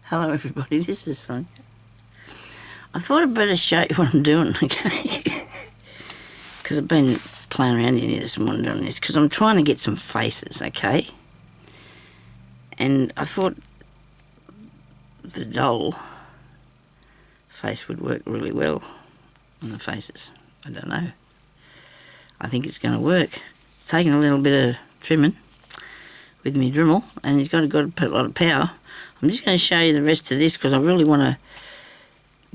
Hello everybody, this is Sonia. I thought I'd better show you what I'm doing, okay? Because I've been playing around in here this morning doing this, because I'm trying to get some faces, okay? And I thought the doll face would work really well on the faces. I don't know. I think it's going to work. It's taking a little bit of trimming with me Dremel, and it's got to put a lot of power. I'm just going to show you the rest of this because I really want to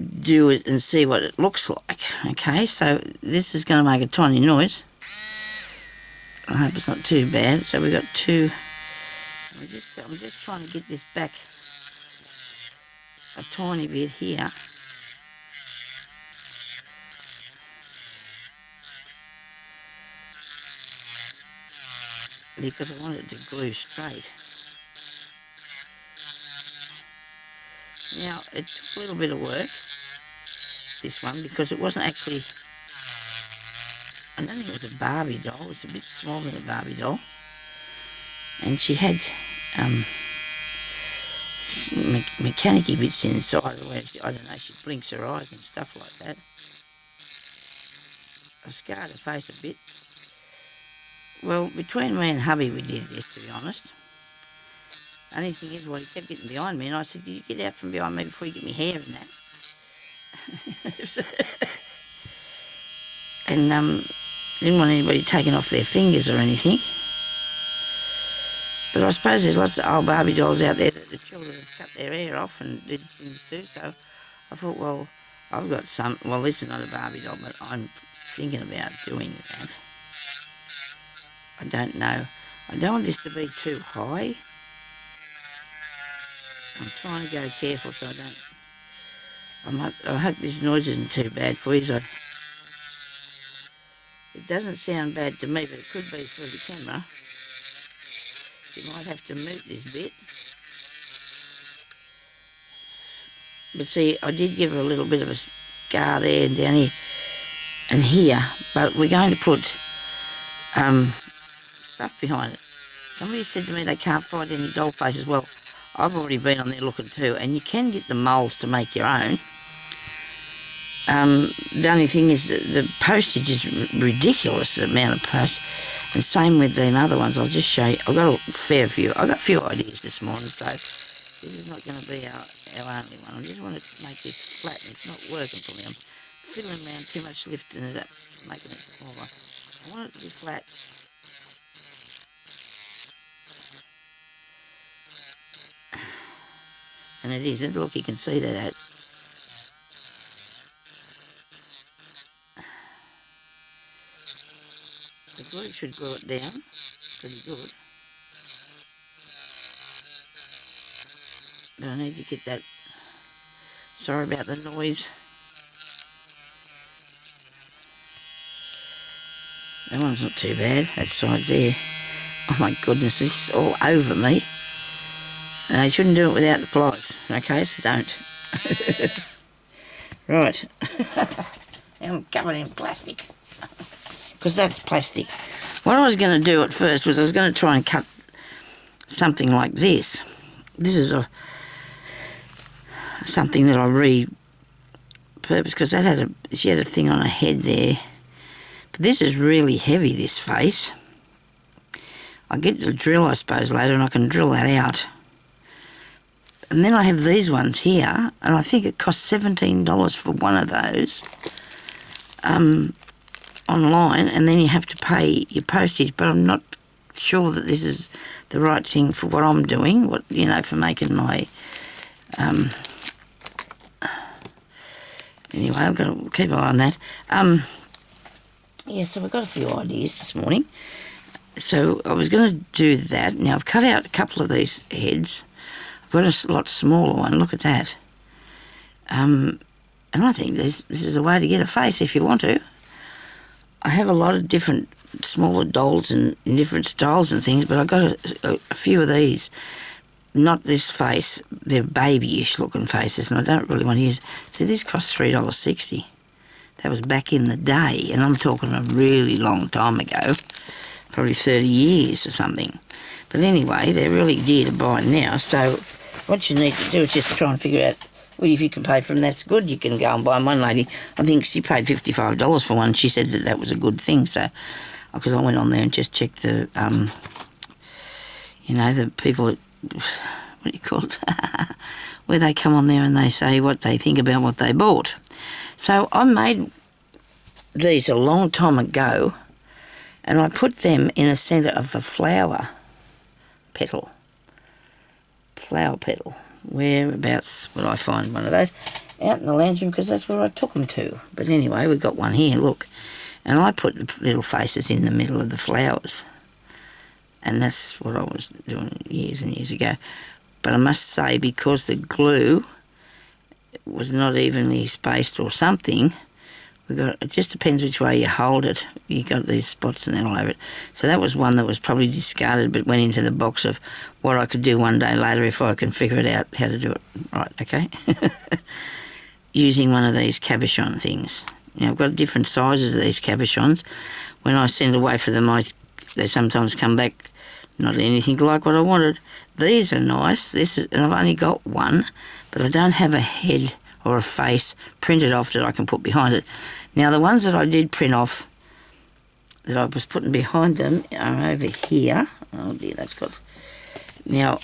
do it and see what it looks like. Okay, so this is going to make a tiny noise. I hope it's not too bad. So we've got two. I'm just trying to get this back a tiny bit here. Because I want it to glue straight. Now, it took a little bit of work, this one, because it wasn't actually, I don't think it was a Barbie doll. It's a bit smaller than a Barbie doll. And she had mechanical bits inside, where I don't know, she blinks her eyes and stuff like that. I scarred her face a bit. Well, between me and hubby we did this, to be honest. Only thing is, well, he kept getting behind me, and I said, "You get out from behind me before you get me hair in that." And didn't want anybody taking off their fingers or anything. But I suppose there's lots of old Barbie dolls out there that the children have cut their hair off and did things too. So I thought, well, I've got some. Well, this is not a Barbie doll, but I'm thinking about doing that. I don't know. I don't want this to be too high. I'm trying to go careful so I don't... I hope this noise isn't too bad for you. It doesn't sound bad to me, but it could be through the camera. You might have to mute this bit. But see, I did give her a little bit of a scar there and down here and here, but we're going to put stuff behind it. Somebody said to me they can't find any doll faces. Well, I've already been on there looking too, and you can get the moulds to make your own. The only thing is that the postage is ridiculous, the amount of post. And same with them other ones. I'll just show you. I've got a fair few. I've got a few ideas this morning, so this is not going to be our only one. I just want to make this flat, and it's not working for me. I'm fiddling around too much, lifting it up, making it smaller. I want it to be flat. And it isn't. Look, you can see that out. The glue should glue it down pretty good. But I need to get that. Sorry about the noise. That one's not too bad, that side there. Oh my goodness, this is all over me. No, you shouldn't do it without the pliers, okay, so don't. Right. I'm covered in plastic. Because that's plastic. What I was going to do at first was I was going to try and cut something like this. This is something that I repurposed, because she had a thing on her head there. But this is really heavy, this face. I'll get the drill, I suppose, later, and I can drill that out. And then I have these ones here, and I think it costs $17 for one of those online, and then you have to pay your postage. But I'm not sure that this is the right thing for what I'm doing, for making my... Anyway, I've got to keep an eye on that. Yeah, so we've got a few ideas this morning. So I was going to do that. Now, I've cut out a couple of these heads. I've got a lot smaller one. Look at that. And I think this is a way to get a face if you want to. I have a lot of different smaller dolls in different styles and things, but I've got a few of these. Not this face. They're babyish looking faces, and I don't really want to use... See, this costs $3.60. That was back in the day, and I'm talking a really long time ago. Probably 30 years or something. But anyway, they're really dear to buy now, so what you need to do is just try and figure out, well, if you can pay for them, that's good. You can go and buy them. One lady, I think she paid $55 for one. She said that was a good thing. So, because I went on there and just checked the, the people, what do you call it, where they come on there and they say what they think about what they bought. So I made these a long time ago, and I put them in the centre of a flower petal. Whereabouts would I find one of those? Out in the lounge room, because that's where I took them to. But anyway, we've got one here, look. And I put the little faces in the middle of the flowers. And that's what I was doing years and years ago. But I must say, because the glue was not evenly spaced or something, it just depends which way you hold it. You got these spots and that all over it. So that was one that was probably discarded, but went into the box of what I could do one day later if I can figure it out how to do it right, okay? Using one of these cabochon things. Now, I've got different sizes of these cabochons. When I send away for them, they sometimes come back not anything like what I wanted. These are nice. And I've only got one, but I don't have a head or a face printed off that I can put behind it. Now, the ones that I did print off that I was putting behind them are over here. Oh dear, that's got... Now,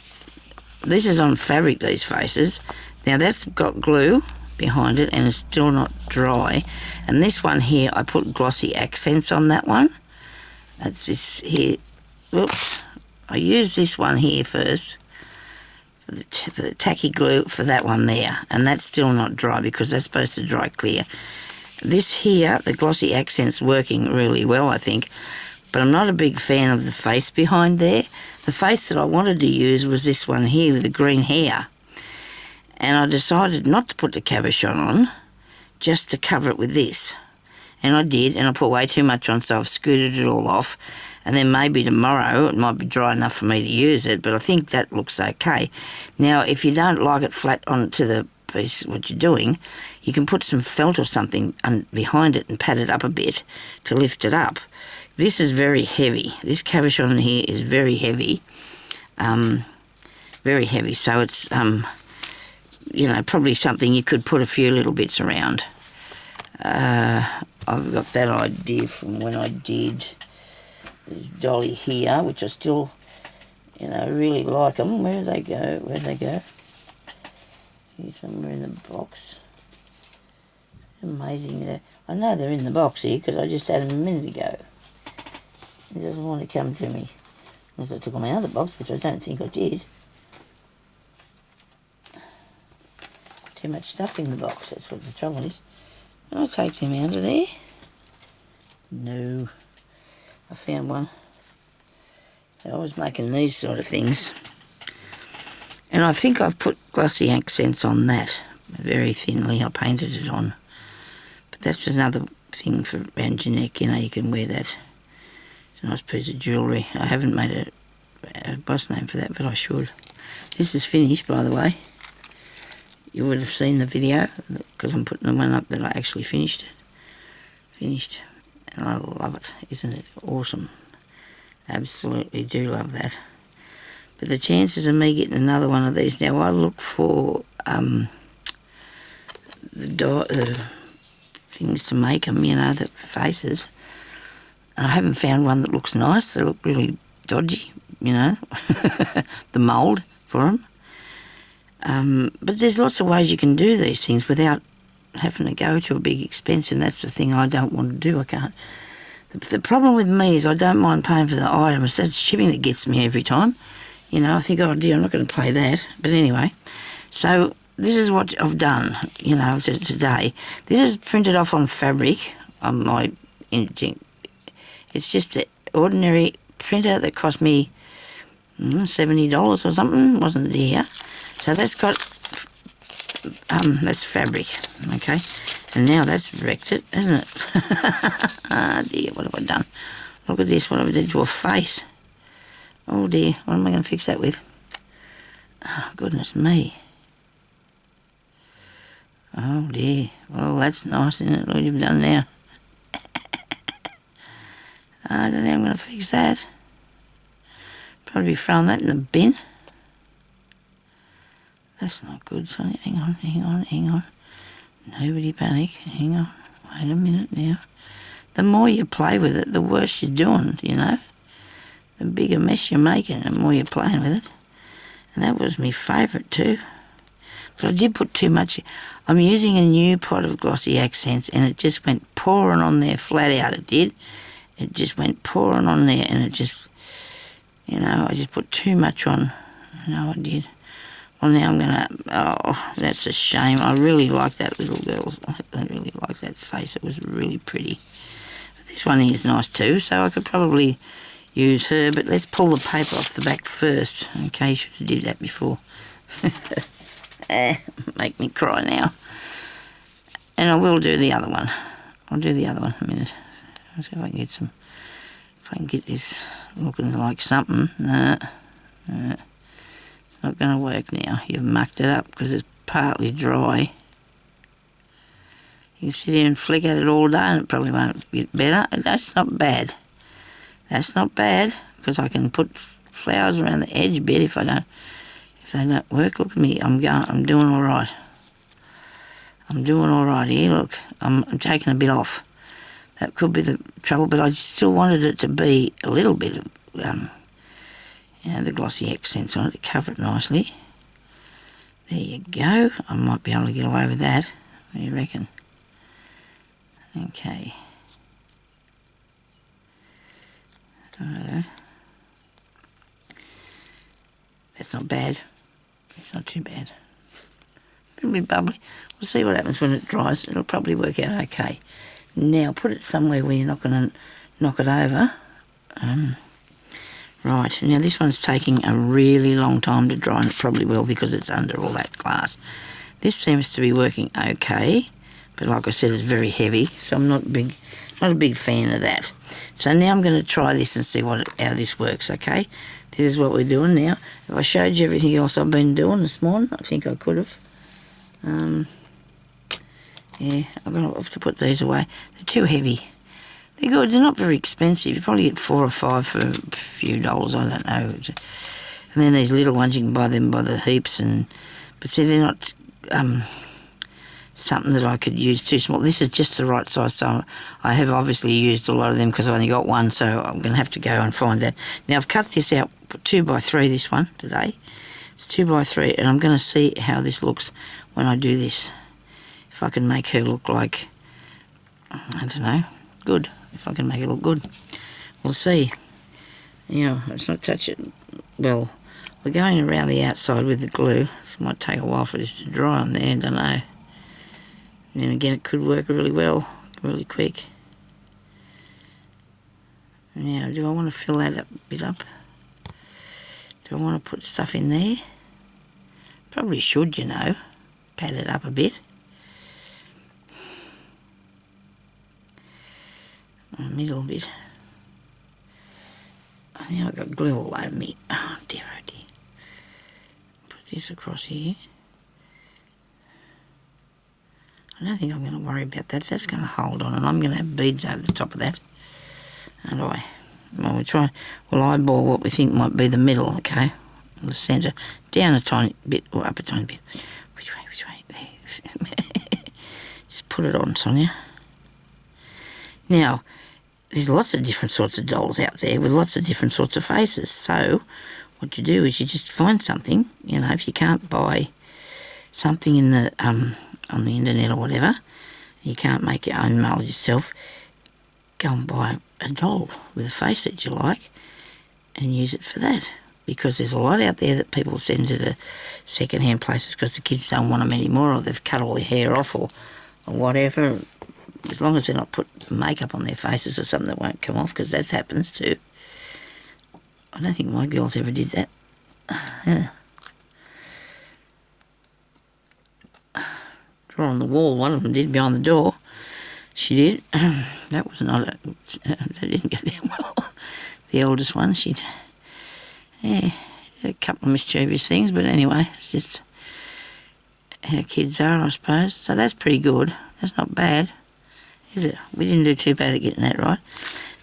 this is on fabric, these faces. Now, that's got glue behind it and it's still not dry. And this one here, I put glossy accents on that one. That's this here. Whoops. I used this one here first for the tacky glue for that one there, and that's still not dry because that's supposed to dry clear. This here, the glossy accent's working really well, I think, but I'm not a big fan of the face behind there. The face that I wanted to use was this one here with the green hair, and I decided not to put the cabochon on, just to cover it with this. And I did, and I put way too much on, so I've scooted it all off. And then maybe tomorrow it might be dry enough for me to use it, but I think that looks okay. Now, if you don't like it flat onto the piece, what you're doing, you can put some felt or something behind it and pat it up a bit to lift it up. This is very heavy. This cabochon here is very heavy. Very heavy, so it's, probably something you could put a few little bits around. I've got that idea from when I did this dolly here, which I still, really like them. Where do they go? Here, somewhere in the box. Amazing. I know they're in the box here because I just had them a minute ago. It doesn't want to come to me. Unless I took them out of the box, which I don't think I did. Too much stuff in the box, that's what the trouble is. I'll take them out of there. No. I found one. I was making these sort of things. And I think I've put glossy accents on that. Very thinly, I painted it on. But that's another thing for around your neck, you can wear that. It's a nice piece of jewellery. I haven't made a boss name for that, but I should. This is finished, by the way. You would have seen the video, because I'm putting the one up that I actually finished it. Finished. And I love it. Isn't it awesome? Absolutely do love that. But the chances of me getting another one of these, now I look for the things to make them, the faces. And I haven't found one that looks nice. They look really dodgy, the mould for them. But there's lots of ways you can do these things without having to go to a big expense, and that's the thing I don't want to do. I can't. The problem with me is I don't mind paying for the items. That's shipping that gets me every time. I think, oh dear, I'm not going to pay that. But anyway, so this is what I've done, today. This is printed off on fabric on my inkjet. It's just an ordinary printer that cost me $70 or something, wasn't dear. So that's got, that's fabric, okay? And now that's wrecked it, isn't it? Ah, dear, what have I done? Look at this, what have I done to a face? Oh dear, what am I going to fix that with? Oh, goodness me. Oh dear, well that's nice, isn't it, what you've done now? I don't know how I'm going to fix that. Probably be throwing that in the bin. That's not good, Sonia. Hang on. Nobody panic. Hang on. Wait a minute now. The more you play with it, the worse you're doing, you know. The bigger mess you're making, the more you're playing with it. And that was my favourite too. But I did put too much. I'm using a new pot of Glossy Accents, and it just went pouring on there flat out. It did. It just went pouring on there, and it just, you know, I just put too much on. I know I did. Well, now I'm going to, oh, that's a shame. I really like that little girl. I really like that face. It was really pretty. But this one is nice too, so I could probably use her. But let's pull the paper off the back first. Okay, should have did that before. Make me cry now. And I will do the other one. I'll do the other one in a minute. Let's see if I can get some, if I can get this looking like something. No. It's not going to work now. You've mucked it up because it's partly dry. You can sit here and flick at it all day and it probably won't get better. That's not bad. That's not bad because I can put flowers around the edge a bit if they don't work. Look at me. I'm doing all right. I'm doing all right here. Look, I'm taking a bit off. That could be the trouble, but I still wanted it to be a little bit of, you know, the Glossy Accents on it to cover it nicely. There you go. I might be able to get away with that. What do you reckon? Okay. That's not bad. It's not too bad. It'll be bubbly. We'll see what happens when it dries. It'll probably work out okay. Now put it somewhere where you're not going to knock it over. Right, now this one's taking a really long time to dry, and it probably will because it's under all that glass. This seems to be working okay, but like I said, it's very heavy, so I'm not a big fan of that. So now I'm going to try this and see how this works, okay? This is what we're doing now. If I showed you everything else I've been doing this morning, I think I could have. Yeah, I'm going to have to put these away. They're too heavy. They're good. They're not very expensive. You probably get 4 or 5 for a few dollars. I don't know. And then these little ones, you can buy them by the heaps. But see, they're not something that I could use too small. This is just the right size. So I have obviously used a lot of them because I've only got one. So I'm going to have to go and find that. Now I've cut this out, 2x3 this one today. It's 2x3, and I'm going to see how this looks when I do this. If I can make her look like, I don't know, good. If I can make it look good. We'll see. Yeah, let's not touch it. Well, we're going around the outside with the glue. So it might take a while for this to dry on there, I don't know. And then again, it could work really well, really quick. Now, do I want to fill that a bit up? Do I want to put stuff in there? Probably should, you know. Pad it up a bit. A middle bit. Oh, now I've got glue all over me. Oh dear, oh dear. Put this across here. I don't think I'm going to worry about that. That's going to hold on, and I'm going to have beads over the top of that. And well, we'll eyeball what we think might be the middle, okay? The centre. Down a tiny bit, or up a tiny bit. Which way? There. Just put it on, Sonia. Now, there's lots of different sorts of dolls out there with lots of different sorts of faces. So what you do is you just find something, you know, if you can't buy something in the on the internet or whatever, you can't make your own mould yourself, go and buy a doll with a face that you like and use it for that. Because there's a lot out there that people send to the second-hand places because the kids don't want them anymore, or they've cut all their hair off, or whatever. As long as they're not put makeup on their faces or something that won't come off, because that happens too. I don't think my girls ever did that. Yeah. Draw on the wall, one of them did behind the door. She did. That was not that didn't go down well. The eldest one, she'd, yeah, a couple of mischievous things, but anyway, it's just how kids are, I suppose. So that's pretty good. That's not bad, is it? We didn't do too bad at getting that right.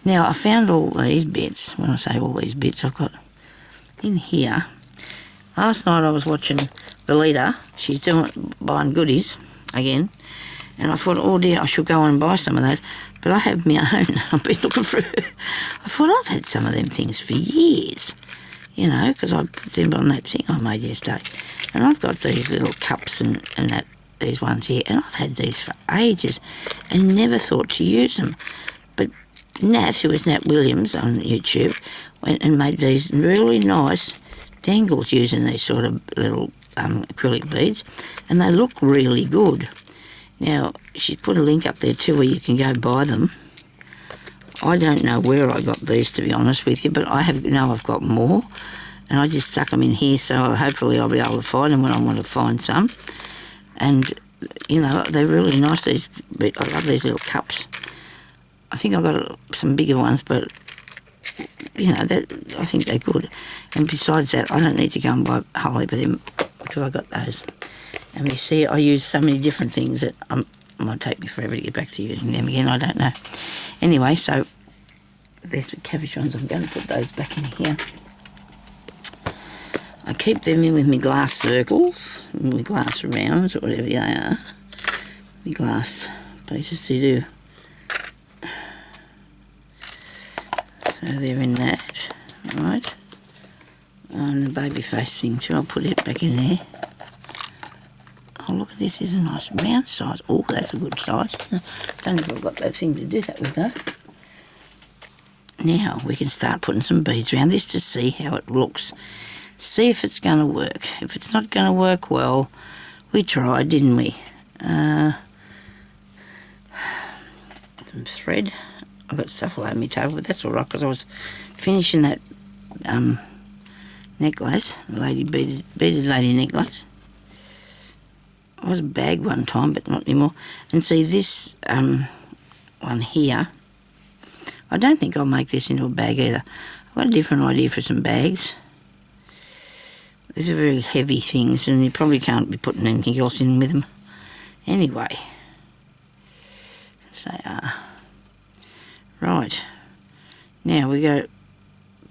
Now, I found all these bits. When I say all these bits, I've got in here. Last night I was watching Belita, she's buying goodies again. And I thought, oh dear, I should go and buy some of those. But I have my own. I've been looking for I thought, I've had some of them things for years, you know, because I put them on that thing I made yesterday. And I've got these little cups and these ones here, and I've had these for ages and never thought to use them. But Nat, who is Nat Williams on YouTube, went and made these really nice dangles using these sort of little acrylic beads, and they look really good. Now, she's put a link up there too where you can go buy them. I don't know where I got these, to be honest with you, but I've got more, and I just stuck them in here, so hopefully I'll be able to find them when I want to find some. And, you know, they're really nice. I love these little cups. I think I've got some bigger ones, but, you know, I think they're good. And besides that, I don't need to go and buy a whole heap of them because I got those. And you see, I use so many different things that it might take me forever to get back to using them again. I don't know. Anyway, so there's the cabochons. I'm going to put those back in here. I keep them in with my glass circles, my glass rounds, or whatever they are. My glass pieces to do. So they're in that, right? And the baby face thing too, I'll put it back in there. Oh, look at this, is a nice round size. Oh, that's a good size. Don't know if I've got that thing to do that with though. Now we can start putting some beads around this to see how it looks. See if it's going to work. If it's not going to work, well, we tried, didn't we? Some thread. I've got stuff all over my table, but that's all right because I was finishing that necklace, the beaded lady necklace. I was a bag one time, but not anymore. And see this one here, I don't think I'll make this into a bag either. I've got a different idea for some bags. These are very heavy things, and you probably can't be putting anything else in with them. Anyway, so right, now we go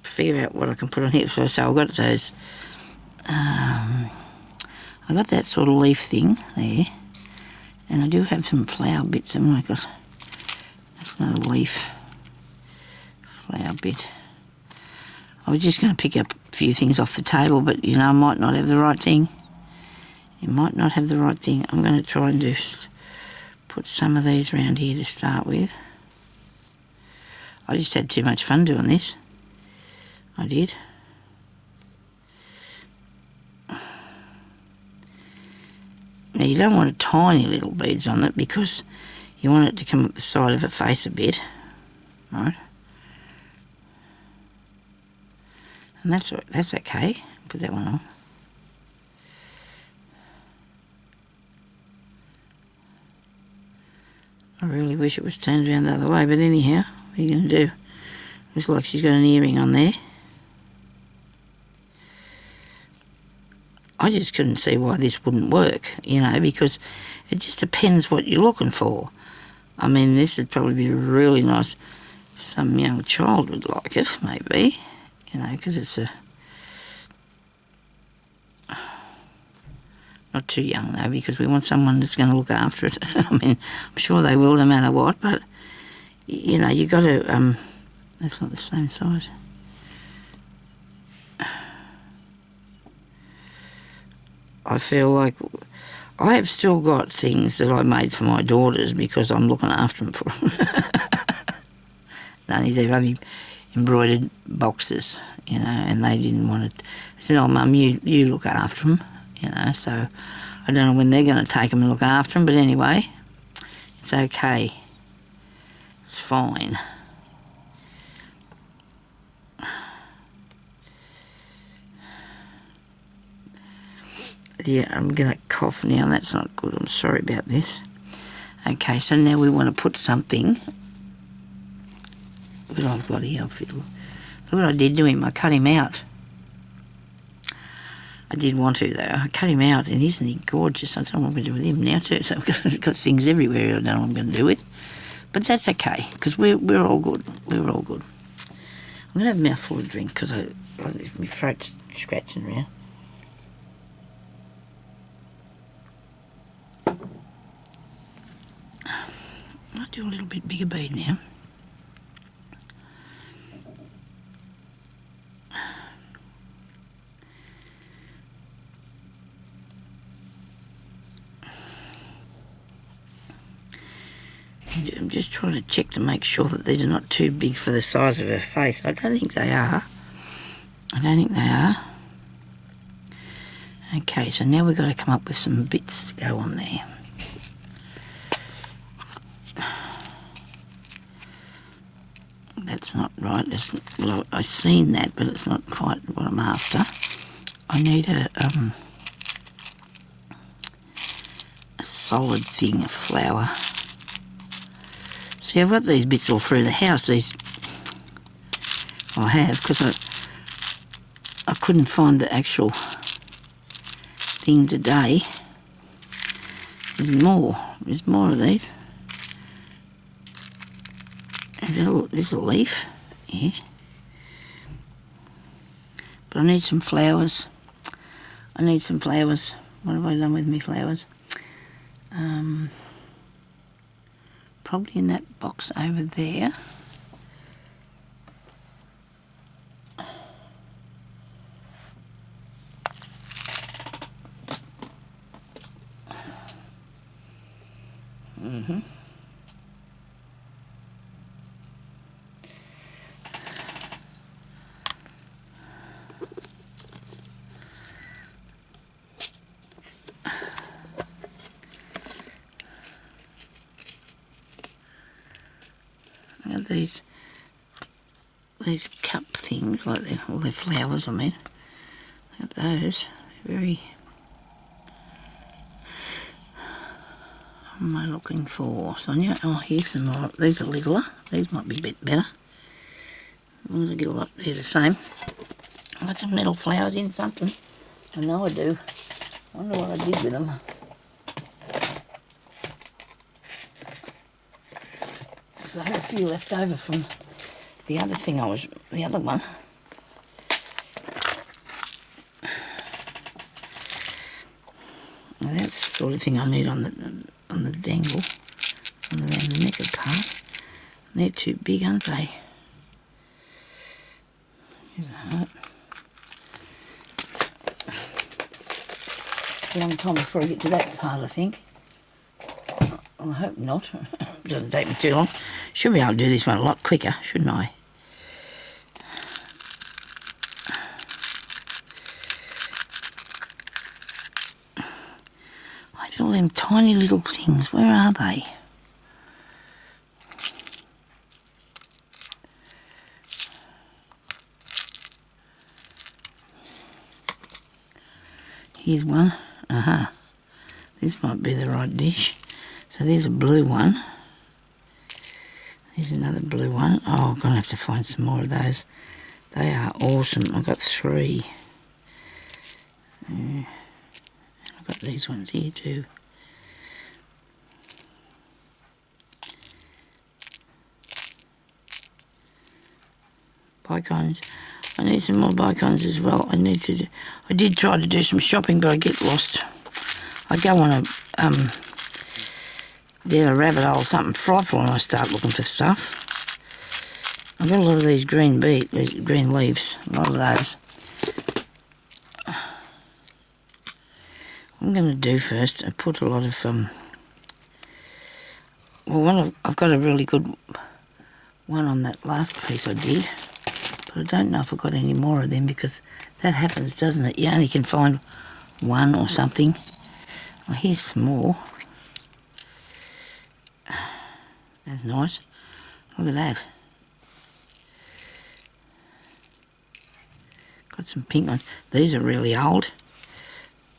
figure out what I can put on here. So I've got those, I got that sort of leaf thing there, and I do have some flower bits. Oh my God, that's another leaf flower bit. I was just going to pick up a few things off the table, but you know, I might not have the right thing. You might not have the right thing. I'm going to try and just put some of these around here to start with. I just had too much fun doing this. I did. Now you don't want tiny little beads on it because you want it to come up the side of her face a bit, right? And that's okay. Put that one on. I really wish it was turned around the other way, but anyhow, what are you going to do? Looks like she's got an earring on there. I just couldn't see why this wouldn't work, you know, because it just depends what you're looking for. I mean, this would probably be really nice. Some young child would like it, maybe, you know, because it's not too young though, because we want someone that's going to look after it. I mean, I'm sure they will no matter what, but, you know, you got to, that's not the same size. I feel like I have still got things that I made for my daughters because I'm looking after them for them. They've only embroidered boxes, you know, and they didn't want it. They said, oh, Mum, you look after them, you know, so I don't know when they're going to take them and look after them, but anyway, it's okay. It's fine. Yeah, I'm going to cough now. That's not good. I'm sorry about this. Okay, so now we want to put something. What I've got here. Look what I did to him. I cut him out. I did want to, though. I cut him out, and isn't he gorgeous? I don't know what I'm going to do with him now, too. So I've got things everywhere I don't know what I'm going to do with. But that's okay, because we're all good. We're all good. I'm going to have a mouthful of drink, because my throat's scratching around. I'll do a little bit bigger bead now. I'm just trying to check to make sure that these are not too big for the size of her face. I don't think they are. Okay, so now we've got to come up with some bits to go on there. That's not right. Well, I've seen that, but it's not quite what I'm after. I need a solid thing, a flower. See, I've got these bits all through the house. These I have, because I couldn't find the actual thing today. There's more of these. There's a leaf, yeah. But I need some flowers. What have I done with my flowers? Probably in that box over there. These cup things, like all their flowers, I mean. Look at those. They're very... What am I looking for, Sonia? Oh, here's some more. These are littler. These might be a bit better. As long as I get a lot, they're the same. I've got some little flowers in something. I know I do. I wonder what I did with them. Because I had a few left over from the other thing the other one. Now that's the sort of thing I need on the dangle, around the neck part. They're too big, aren't they? Here's a heart. A long time before I get to that part, I think. Well, I hope not. It doesn't take me too long. Should be able to do this one a lot quicker, shouldn't I? I did all them tiny little things. Where are they? Here's one. This might be the right dish. So there's a blue one. There's another blue one. Oh, I'm going to have to find some more of those. They are awesome. I've got 3. I've got these ones here too. Bicons. I need some more bicons as well. I did try to do some shopping, but I get lost. I go on a rabbit hole, something frightful, when I start looking for stuff. I've got a lot of these green leaves, a lot of those. What I'm going to do first, I put a lot of I've got a really good one on that last piece I did, but I don't know if I've got any more of them, because that happens, doesn't it? You only can find one or something. Well, here's some more. That's nice. Look at that. Got some pink ones. These are really old,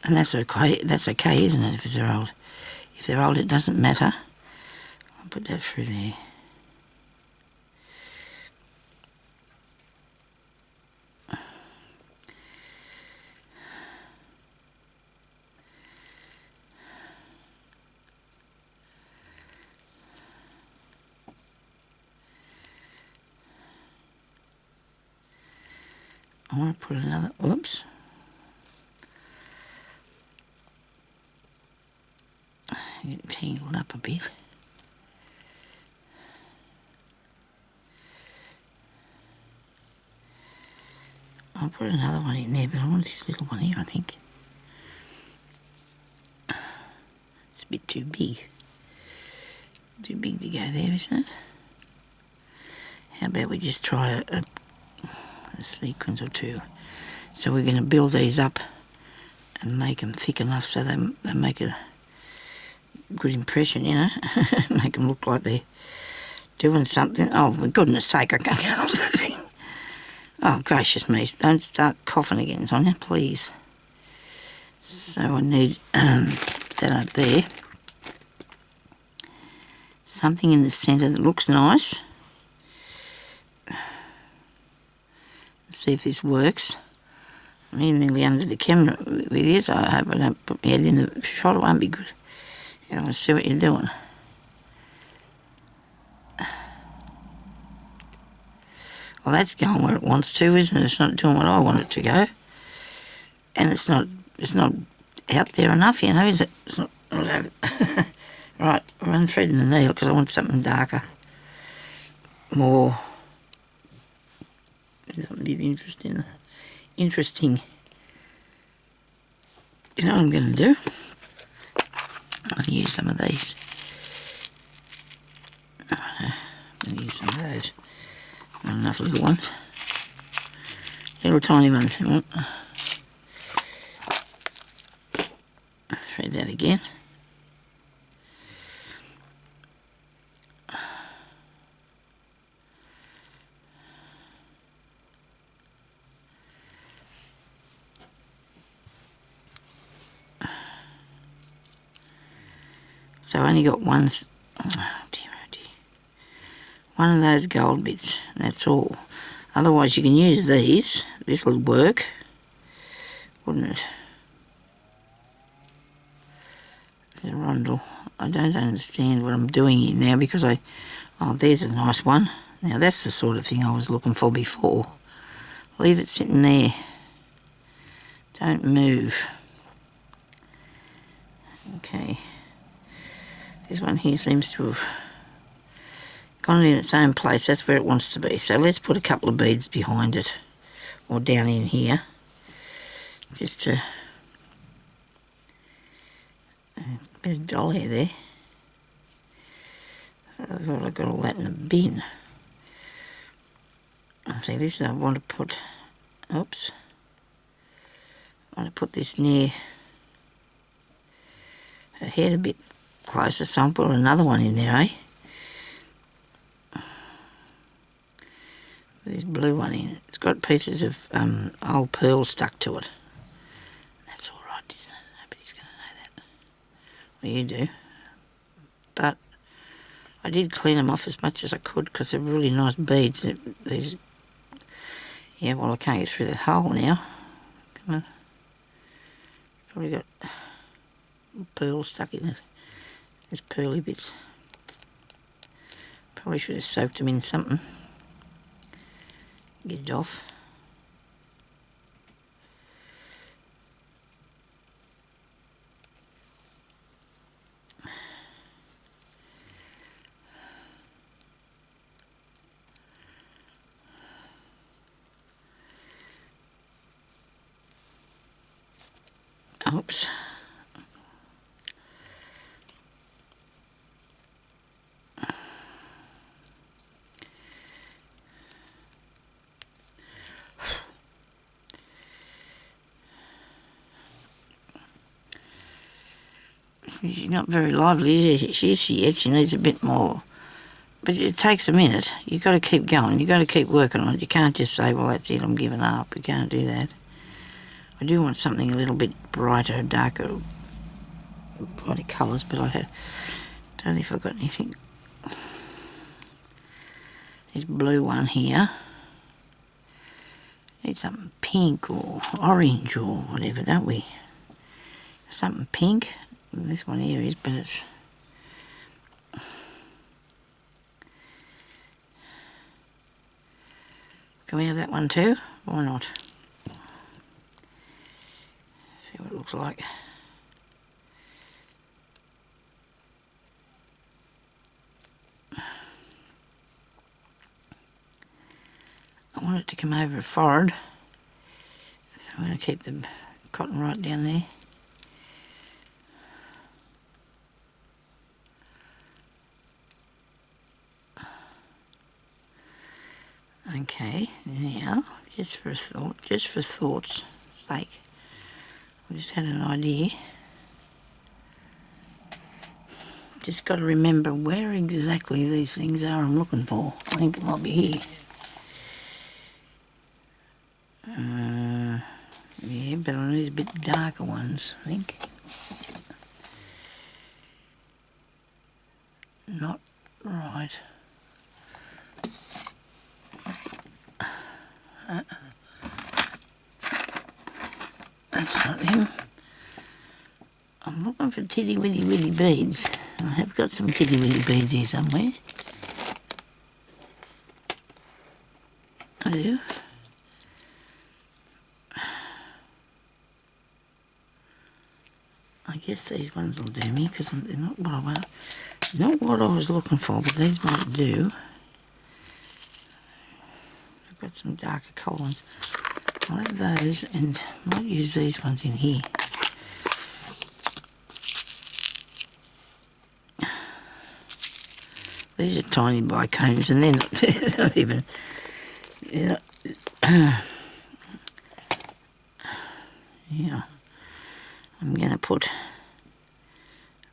and that's okay. That's okay, isn't it? If they're old. If they're old, it doesn't matter. I'll put that through there. I want to put another, oops. Get tangled up a bit. I'll put another one in there, but I want this little one here, I think. It's a bit too big. Too big to go there, isn't it? How about we just try a sequence or two. So we're going to build these up and make them thick enough so they make a good impression, you know. Make them look like they're doing something. Oh, for goodness sake, I can't get off the thing. Oh, gracious me, don't start coughing again, Sonia, please. So I need that up there. Something in the centre that looks nice. Let's see if this works. I'm nearly under the camera with this. I hope I don't put my head in the shot. It won't be good. I want to see what you're doing. Well, that's going where it wants to, isn't it? It's not doing what I want it to go. And it's not out there enough, you know, is it? It's not right, I'm threading the needle because I want something darker. More something interesting. You know what I'm going to do? I'm going to use some of these. I'm going to use some of those. Not enough little ones. Little tiny ones. Thread that again. So I only got one, oh dear. One of those gold bits, that's all. Otherwise you can use these. This will work, wouldn't it? There's a rondel. I don't understand what I'm doing here now because oh, there's a nice one. Now that's the sort of thing I was looking for before. Leave it sitting there. Don't move. Okay. This one here seems to have gone in its own place. That's where it wants to be. So let's put a couple of beads behind it or down in here just to a bit of doll hair there. I thought I got all that in a bin. See, this I want to put, oops, I want to put this near her head a bit closer, so I'll put another one in there, eh? This blue one in. It's got pieces of old pearl stuck to it. That's all right, isn't it? Nobody's going to know that. Well, you do. But I did clean them off as much as I could because they're really nice beads. These, yeah, well, I can't get through the hole now. Come on. Probably got pearl stuck in it. There's pearly bits. Probably should have soaked them in something. Get it off. Oops. She's not very lively, is she yet? She needs a bit more. But it takes a minute. You've got to keep going. You've got to keep working on it. You can't just say, well, that's it, I'm giving up. You can't do that. I do want something a little bit brighter, darker, brighter colours, but I don't know if I've got anything. There's blue one here. Need something pink or orange or whatever, don't we? Something pink. This one here is, but it's... Can we have that one too? Why not? See what it looks like. I want it to come over her forehead. I'm going to keep the cotton right down there. Okay, now, just for thought's sake, I just had an idea. Just got to remember where exactly these things are I'm looking for. I think it might be here. Yeah, but I need a bit darker ones, I think. Not right. That's not him. I'm looking for titty witty witty beads. I have got some titty witty beads here somewhere. I do. I guess these ones will do me because they're not what I want. Not what I was looking for, but these might do. I've got some darker colour ones. I'll have those and might use these ones in here. These are tiny bicones and they're not even, yeah. I'm going to put a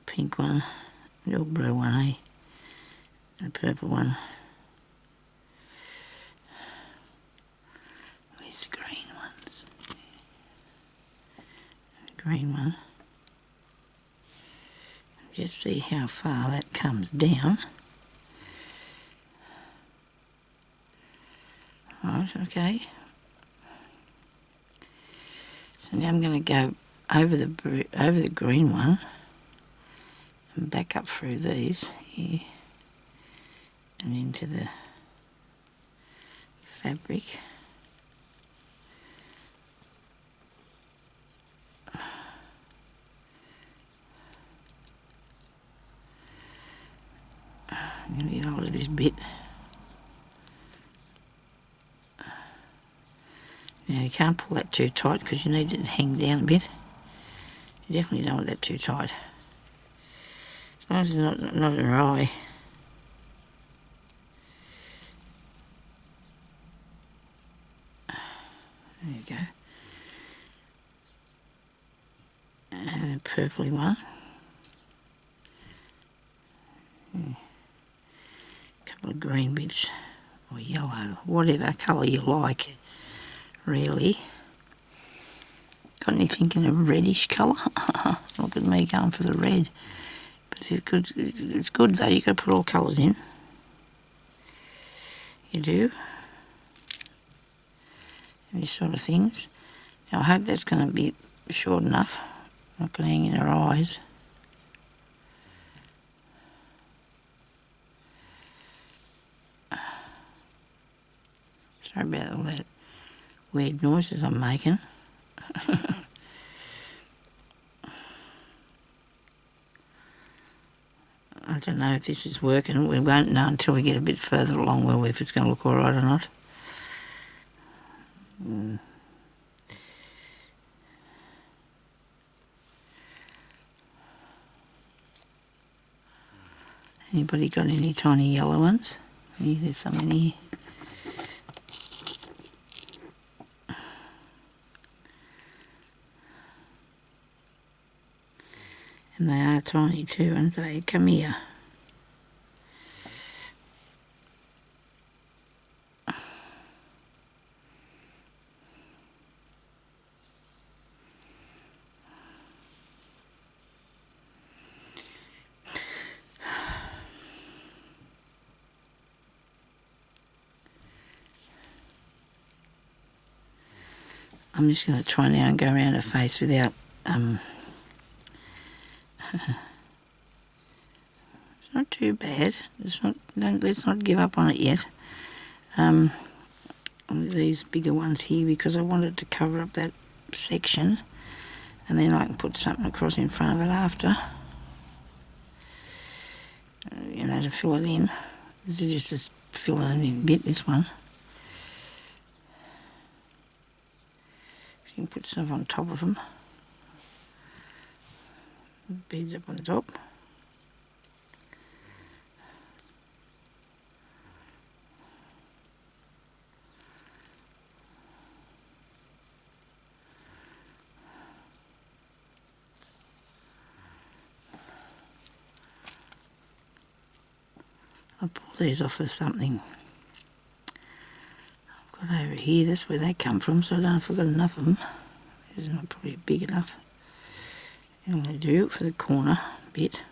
pink one, a little blue one, eh? And a purple one. Where's the green ones? The green one. Just see how far that comes down. Right, okay. So now I'm going to go over the green one and back up through these here and into the fabric. I'm going to get hold of this bit. Now you can't pull that too tight because you need it to hang down a bit. You definitely don't want that too tight. As long as it's not awry. There you go. And the purpley one. A couple of green bits or yellow, whatever colour you like, really. Got any thinking of reddish colour? Look at me going for the red. But it's good though, you've got to put all colours in. You do. And these sort of things. Now I hope that's going to be short enough. Not going to hang in her eyes. Sorry about all that weird noises I'm making. I don't know if this is working. We won't know until we get a bit further along, will we, if it's going to look alright or not. Anybody got any tiny yellow ones? Yeah, there's some in here. And they are tiny too, aren't they? Come here. I'm just going to try now and go around her face without it's not too bad. Let's not give up on it yet. These bigger ones here because I wanted to cover up that section and then I can put something across in front of it after. You know, to fill it in. This is just a fill it in bit, this one. You can put stuff on top of them. Beads up on the top. I'll pull these off of something I've got over here. That's where they come from, so I don't know if I've got enough of them. It's not probably big enough. I'm going to do it for the corner bit.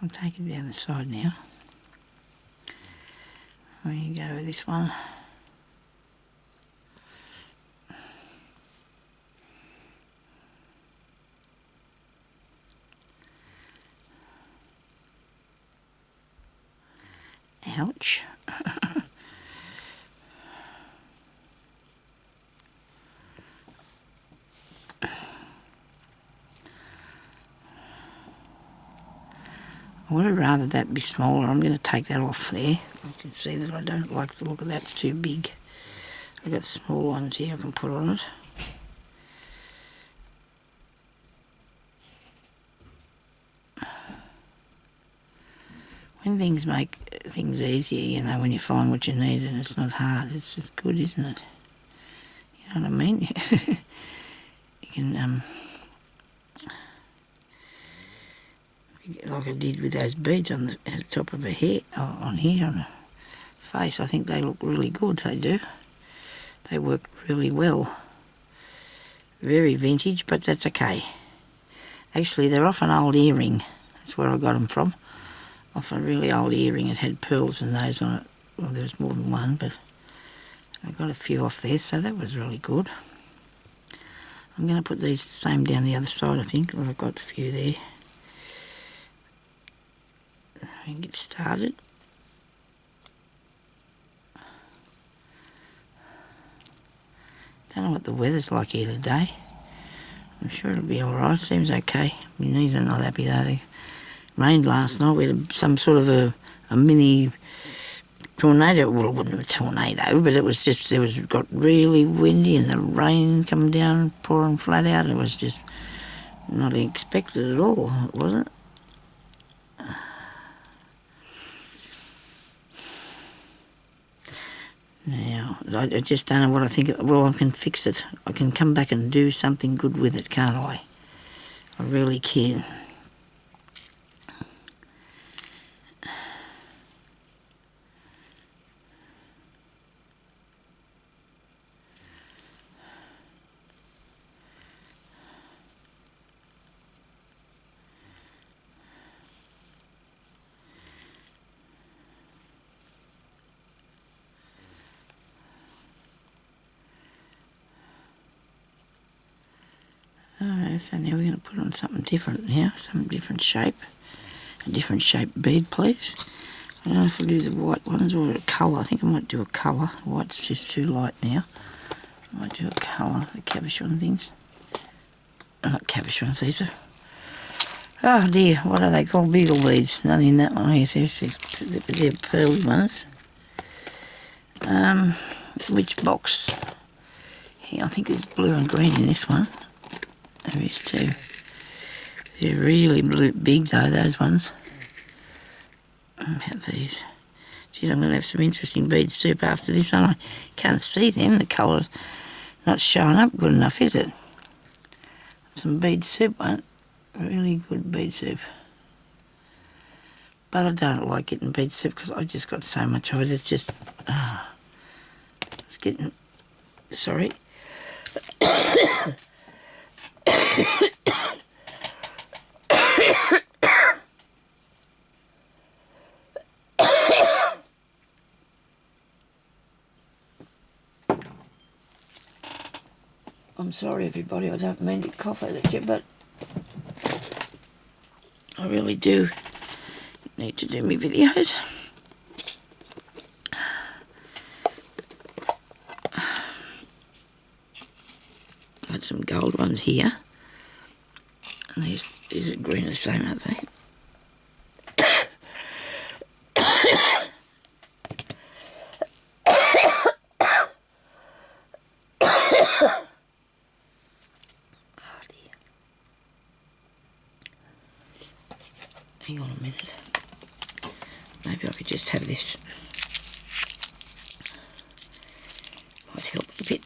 I'll take it down the side now. There you go with this one. Ouch. I would have rather that be smaller. I'm going to take that off there. You can see that I don't like the look of that. It's too big. I've got small ones here I can put on it. When things make things easier, you know, when you find what you need and it's not hard, it's just good, isn't it? You know what I mean? You can, like I did with those beads on the top of her hair, on here, on her face. I think they look really good, they do. They work really well. Very vintage, but that's okay. Actually, they're off an old earring. That's where I got them from. Off a really old earring. It had pearls and those on it. Well, there was more than one, but I got a few off there, so that was really good. I'm going to put these the same down the other side, I think. Well, I've got a few there. We can get started. Don't know what the weather's like here today. I'm sure it'll be alright. Seems okay. My knees are not happy though. They rained last night. We had some sort of a mini tornado. Well, it wasn't a tornado, but it was just, got really windy and the rain coming down, pouring flat out. It was just not expected at all, it wasn't. Now, I just don't know what I think. Well, I can fix it. I can come back and do something good with it, can't I? I really can. Alright, so now we're going to put on something different now, some different shape. A different shaped bead, please. I don't know if I'll do the white ones or a colour. I think I might do a colour. White's just too light now. I might do a colour, the cabochon things. Not cabochons, these are. Oh dear, what are they called? Beagle beads. None in that one. Yes, they're pearly ones. Which box? Here, I think there's blue and green in this one. There is too. They're really big though, those ones. About these. Geez, I'm going to have some interesting bead soup after this, and I can't see them. The colour's not showing up good enough, is it? Some bead soup, one. Really good bead soup. But I don't like getting bead soup because I just got so much of it. It's just... it's getting... Sorry. I'm sorry everybody, I don't mean to cough at you, but I really do need to do my videos. Got some gold ones here. These are green the same, aren't they? Oh dear. Hang on a minute. Maybe I could just have this. Might help a bit.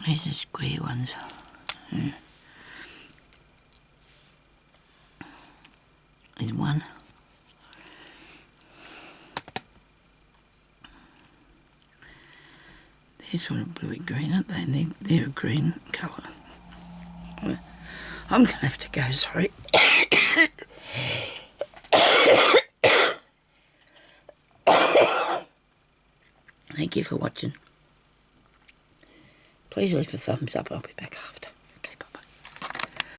These are square ones. Yeah. There's one. They're sort of bluey green, aren't they? And they're a green colour. I'm going to have to go, sorry. Thank you for watching. Please leave a thumbs up. I'll be back after.